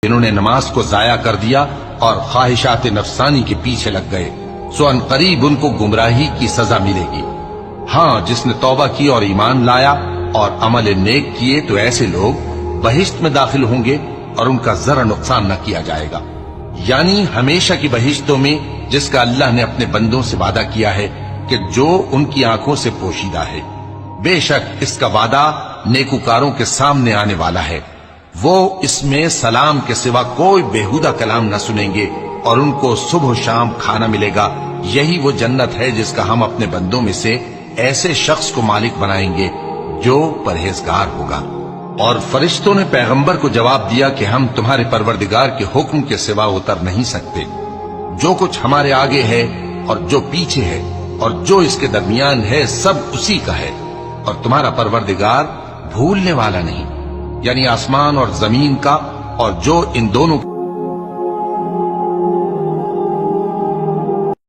انہوں نے نماز کو ضائع کر دیا اور خواہشات نفسانی کے پیچھے لگ گئے، سو ان قریب ان کو گمراہی کی سزا ملے گی۔ ہاں، جس نے توبہ کی اور ایمان لایا اور عمل نیک کیے تو ایسے لوگ بہشت میں داخل ہوں گے اور ان کا ذرا نقصان نہ کیا جائے گا، یعنی ہمیشہ کی بہشتوں میں، جس کا اللہ نے اپنے بندوں سے وعدہ کیا ہے کہ جو ان کی آنکھوں سے پوشیدہ ہے۔ بے شک اس کا وعدہ نیکوکاروں کے سامنے آنے والا ہے، وہ اس میں سلام کے سوا کوئی بےہودہ کلام نہ سنیں گے اور ان کو صبح و شام کھانا ملے گا۔ یہی وہ جنت ہے جس کا ہم اپنے بندوں میں سے ایسے شخص کو مالک بنائیں گے جو پرہیزگار ہوگا۔ اور فرشتوں نے پیغمبر کو جواب دیا کہ ہم تمہارے پروردگار کے حکم کے سوا اتر نہیں سکتے، جو کچھ ہمارے آگے ہے اور جو پیچھے ہے اور جو اس کے درمیان ہے سب اسی کا ہے، اور تمہارا پروردگار بھولنے والا نہیں، یعنی آسمان اور زمین کا اور جو ان دونوں